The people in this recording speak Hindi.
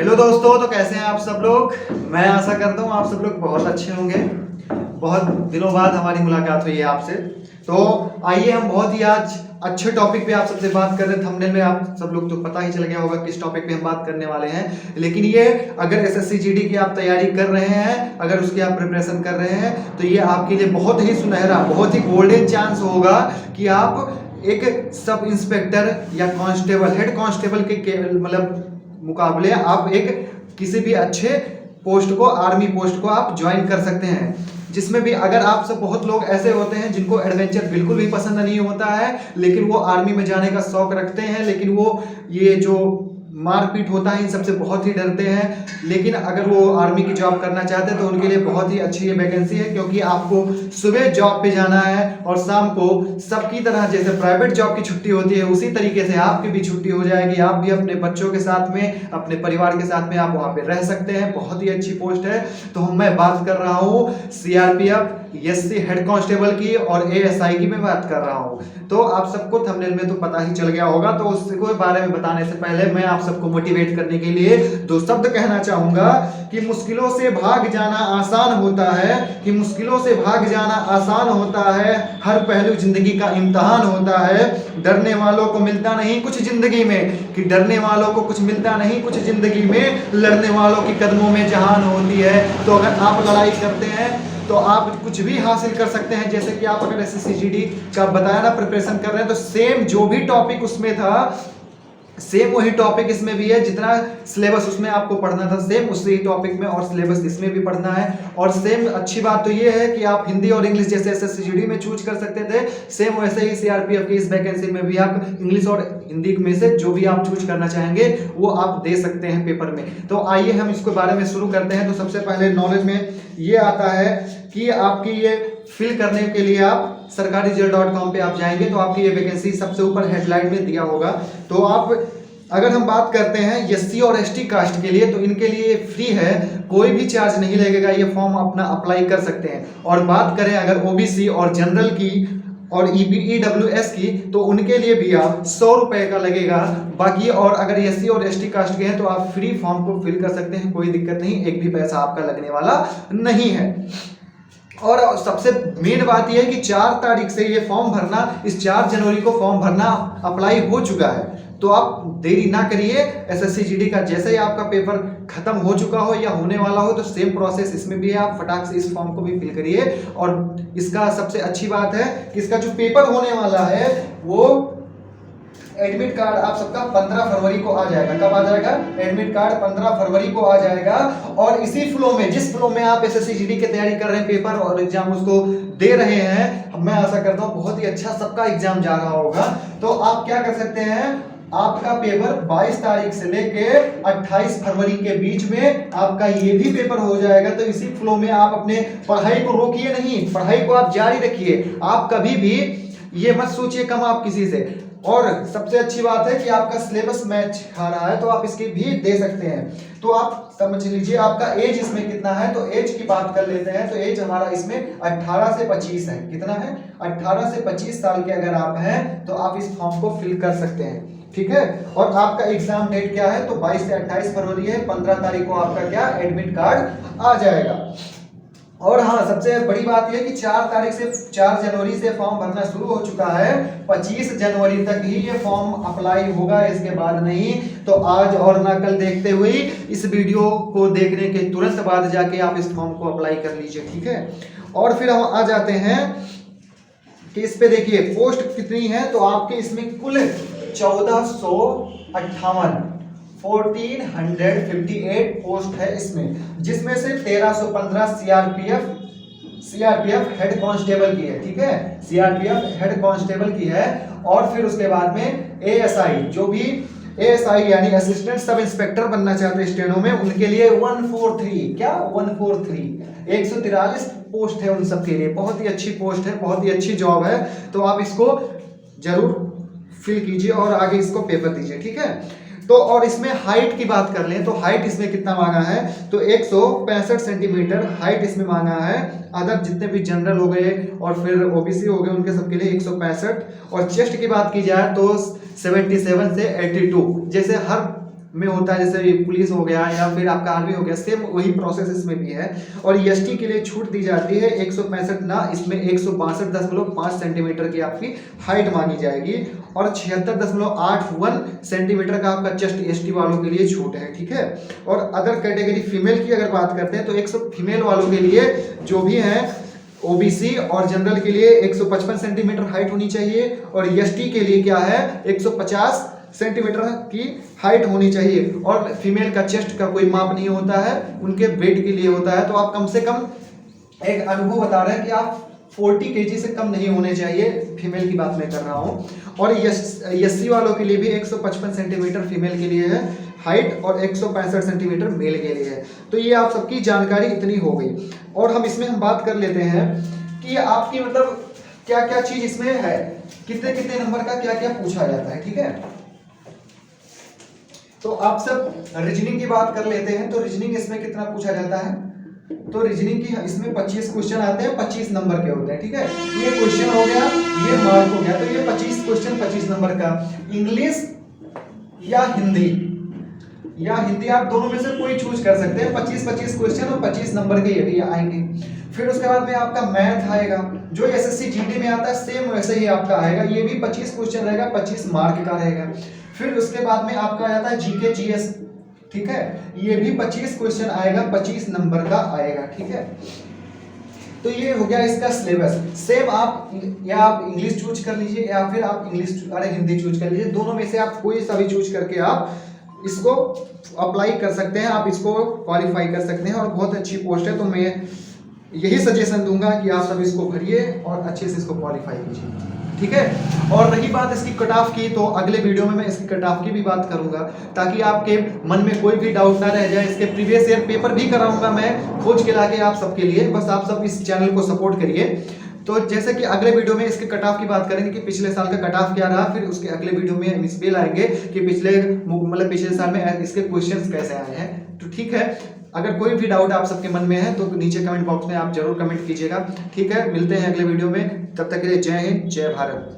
हेलो दोस्तों, तो कैसे हैं आप सब लोग। मैं आशा करता हूँ आप सब लोग बहुत अच्छे होंगे। बहुत दिनों बाद हमारी मुलाकात हुई है आपसे। तो आइए हम बहुत ही आज अच्छे टॉपिक पे आप सबसे बात कर रहे हैं। थंबनेल में आप सब लोग तो पता ही चल गया होगा किस टॉपिक पे हम बात करने वाले हैं। लेकिन ये अगर एसएससी जीडी की आप तैयारी कर रहे हैं, अगर उसकी आप प्रिपरेशन कर रहे हैं, तो ये आपके लिए बहुत ही सुनहरा, बहुत ही गोल्डन चांस होगा कि आप एक सब इंस्पेक्टर या कांस्टेबल, हेड कांस्टेबल के मतलब मुकाबले आप एक किसी भी अच्छे पोस्ट को, आर्मी पोस्ट को आप ज्वाइन कर सकते हैं। जिसमें भी अगर आप सब, बहुत लोग ऐसे होते हैं जिनको एडवेंचर बिल्कुल भी पसंद नहीं होता है, लेकिन वो आर्मी में जाने का शौक रखते हैं, लेकिन वो ये जो मारपीट होता है इन सबसे बहुत ही डरते हैं। लेकिन अगर वो आर्मी की जॉब करना चाहते हैं तो उनके लिए बहुत ही अच्छी ये वैकेंसी है, क्योंकि आपको सुबह जॉब पे जाना है और शाम को सबकी तरह जैसे प्राइवेट जॉब की छुट्टी होती है उसी तरीके से आपकी भी छुट्टी हो जाएगी। आप भी अपने बच्चों के साथ में, अपने परिवार के साथ में आप वहाँ पे रह सकते हैं। बहुत ही अच्छी पोस्ट है। तो मैं बात कर रहा हूँ सीआरपीएफ एससी हेड कांस्टेबल की और एएसआई की मैं बात कर रहा हूँ। तो आप सबको थंबनेल में तो पता ही चल गया होगा। तो उसके बारे में बताने से पहले मैं आप सबको मोटिवेट करने के लिए दो शब्द कहना चाहूंगा कि मुश्किलों से भाग जाना आसान होता है, कि मुश्किलों से भाग जाना आसान होता है। हर पहलू जिंदगी का इम्तिहान होता है। डरने वालों को मिलता नहीं कुछ जिंदगी में, कि डरने वालों को कुछ मिलता नहीं कुछ जिंदगी में, लड़ने वालों की कदमों में जहान होती है। तो अगर आप लड़ाई करते हैं तो आप कुछ भी हासिल कर सकते हैं। जैसे कि आप अगर एसएससी जीडी का बताया ना प्रिपरेशन कर रहे हैं, तो सेम जो भी टॉपिक उसमें था सेम वही टॉपिक इसमें भी है। जितना सिलेबस उसमें आपको पढ़ना था सेम उसी टॉपिक में और सिलेबस इसमें भी पढ़ना है। और सेम अच्छी बात तो ये है कि आप हिंदी और इंग्लिश जैसे एसएससी जीडी में चूज कर सकते थे, सेम वैसे ही सीआरपीएफ की इस वैकेंसी में भी आप इंग्लिश और हिंदी में से जो भी आप चूज करना चाहेंगे वो आप दे सकते हैं पेपर में। तो आइए हम इसके बारे में शुरू करते हैं। तो सबसे पहले नॉलेज में ये आता है कि आपकी ये फिल करने के लिए आप sarkarijail.com पे आप जाएंगे तो आपकी ये वैकेंसी सबसे ऊपर हेडलाइन में दिया होगा। तो आप अगर हम बात करते हैं एससी और एसटी कास्ट के लिए, तो इनके लिए फ्री है, कोई भी चार्ज नहीं लगेगा, ये फॉर्म अपना अप्लाई कर सकते हैं। और बात करें अगर ओबीसी और जनरल की और ईडब्ल्यूएस की, तो उनके लिए भी आप 100 रुपए का लगेगा। बाकी और अगर एससी और एसटी कास्ट के हैं तो आप फ्री फॉर्म को फिल कर सकते हैं, कोई दिक्कत नहीं, एक भी पैसा आपका लगने वाला नहीं है। और सबसे मेन बात यह है कि 4 तारीख से ये फॉर्म भरना, इस 4 जनवरी को फॉर्म भरना अप्लाई हो चुका है। तो आप देरी ना करिए। एसएससी जीडी का जैसे ही आपका पेपर खत्म हो चुका हो या होने वाला हो, तो सेम प्रोसेस इसमें भी है, आप फटाक से इस फॉर्म को भी फिल करिए। और इसका सबसे अच्छी बात है कि इसका जो पेपर होने वाला है वो एडमिट कार्ड आप सबका 15 फरवरी को आ जाएगा। कब आ जाएगा? एडमिट कार्ड 15 फरवरी को आ जाएगा। और इसी फ्लो में, जिस फ्लो में आप एसएससी जीडी की तैयारी कर रहे हैं, पेपर और एग्जाम उसको दे रहे हैं, मैं आशा करता हूँ बहुत ही अच्छा सबका एग्जाम जा रहा होगा। तो आप क्या कर सकते हैं, आपका पेपर 22 तारीख से लेके 28 फरवरी के बीच में आपका ये भी पेपर हो जाएगा। तो इसी फ्लो में आप अपने पढ़ाई को रोकिए नहीं, पढ़ाई को आप जारी रखिए। आप कभी भी ये मत सोचिए कम आप किसी से। और सबसे अच्छी बात है कि आपका सिलेबस मैच खा रहा है, तो आप इसकी भी दे सकते हैं। तो आप समझ लीजिए आपका एज इसमें कितना है। तो एज की बात कर लेते हैं। तो एज हमारा इसमें 18 से 25 है। कितना है? 18 से 25 साल के अगर आप हैं तो आप इस फॉर्म को फिल कर सकते हैं, ठीक है। और आपका एग्जाम डेट क्या है? तो 22 से 28 फरवरी है। 15 तारीख को आपका क्या एडमिट कार्ड आ जाएगा। और हाँ, सबसे बड़ी बात यह कि 4 जनवरी से फॉर्म भरना शुरू हो चुका है। 25 जनवरी तक ही ये फॉर्म अप्लाई होगा, इसके बाद नहीं। तो आज और ना कल देखते हुए इस वीडियो को देखने के तुरंत बाद जाके आप इस फॉर्म को अप्लाई कर लीजिए, ठीक है। और फिर हम आ जाते हैं कि इस पे देखिए पोस्ट कितनी है। तो आपके इसमें कुल 1458 पोस्ट है इसमें, जिसमें से 1315 सीआरपीएफ हेड कांस्टेबल की है, ठीक है। सीआरपीएफ हेड कांस्टेबल की है। और फिर उसके बाद में एएसआई, जो भी एएसआई यानी असिस्टेंट सब इंस्पेक्टर बनना चाहते हैं स्टेनो में, उनके लिए 143 क्या 143 143 पोस्ट है उन सब के लिए। बहुत ही अच्छी पोस्ट है, बहुत ही अच्छी जॉब है। तो आप इसको जरूर फिल कीजिए और आगे इसको पेपर दीजिए, ठीक है। तो और इसमें हाइट की बात कर लें तो हाइट इसमें कितना मांगा है? तो 165 सेंटीमीटर हाइट इसमें मांगा है। अदर जितने भी जनरल हो गए और फिर ओबीसी हो गए उनके सबके लिए 165। और चेस्ट की बात की जाए तो 77 से 82, जैसे हर में होता है, जैसे पुलिस हो गया या फिर आपका आर्मी हो गया, सेम वही प्रोसेस इसमें भी है। और एसटी के लिए छूट दी जाती है 165 ना, इसमें 162.5 सेंटीमीटर की आपकी हाइट मांगी जाएगी और 76.81 सेंटीमीटर का आपका चेस्ट एसटी वालों के लिए छूट है, ठीक है। और अदर कैटेगरी फीमेल की अगर बात करते हैं तो 100 फीमेल वालों के लिए जो भी है ओबीसी और जनरल के लिए 155 सेंटीमीटर हाइट होनी चाहिए और एसटी के लिए क्या है 150 सेंटीमीटर की हाइट होनी चाहिए। और फीमेल का चेस्ट का कोई माप नहीं होता है, उनके वेट के लिए होता है। तो आप कम से कम एक अनुभव बता रहे हैं कि आप 40 केजी से कम नहीं होने चाहिए, फीमेल की बात मैं कर रहा हूँ। और एससी वालों के लिए भी 155 सेंटीमीटर फीमेल के लिए है हाइट और 165 सेंटीमीटर मेल के लिए है। तो ये आप सबकी जानकारी इतनी हो गई। और हम इसमें बात कर लेते हैं कि आपकी मतलब क्या क्या चीज इसमें है, कितने कितने नंबर का क्या क्या पूछा जाता है, ठीक है। तो आप सब रीजनिंग की बात कर लेते हैं। तो रीजनिंग इसमें कितना पूछा जाता है, तो रीजनिंग की इसमें 25 क्वेश्चन आते हैं, 25 नंबर के होते हैं, ठीक है। ये क्वेश्चन हो गया, ये मार्क हो गया, तो ये 25 क्वेश्चन 25 नंबर का। इंग्लिश या हिंदी आप दोनों में से कोई चूज कर सकते हैं। 25 क्वेश्चन और 25 नंबर के ये भी आएंगे। फिर उसके बाद में आपका मैथ आएगा, जो एसएससी जीडी में आता है सेम वैसे ही आपका आएगा, ये भी 25 क्वेश्चन रहेगा, 25 मार्क का रहेगा। फिर उसके बाद में आपका आ जाता है जीके जीएस, ठीक है, ये भी 25 क्वेश्चन आएगा, 25 नंबर का आएगा, ठीक है। तो ये हो गया इसका सिलेबस। सेम आप या आप इंग्लिश चूज कर लीजिए या फिर आप हिंदी चूज कर लीजिए, दोनों में से आप कोई सा भी चूज करके आप इसको अप्लाई कर सकते हैं, आप इसको क्वालिफाई कर सकते हैं और बहुत अच्छी पोस्ट है। तो मैं यही सजेशन दूंगा कि आप सब इसको भरिए और अच्छे से इसको क्वालिफाई कीजिए, ठीक है। और रही बात इसकी कट ऑफ की, तो अगले वीडियो में मैं इसकी कट ऑफ की भी बात करूंगा ताकि आपके मन में कोई भी डाउट ना रह जाए। इसके प्रीवियस ईयर पेपर भी कराऊंगा मैं खोज के लाके आप सबके लिए, बस आप सब इस चैनल को सपोर्ट करिए। तो जैसे कि अगले वीडियो में इसके कट ऑफ की बात करेंगे कि पिछले साल का कट ऑफ क्या रहा, फिर उसके अगले वीडियो में हम इस पे लाएंगे कि पिछले साल में इसके क्वेश्चंस कैसे आए हैं। तो ठीक है, अगर कोई भी डाउट आप सबके मन में है तो नीचे कमेंट बॉक्स में आप जरूर कमेंट कीजिएगा, ठीक है। मिलते हैं अगले वीडियो में, तब तक के लिए जय हिंद, जय भारत।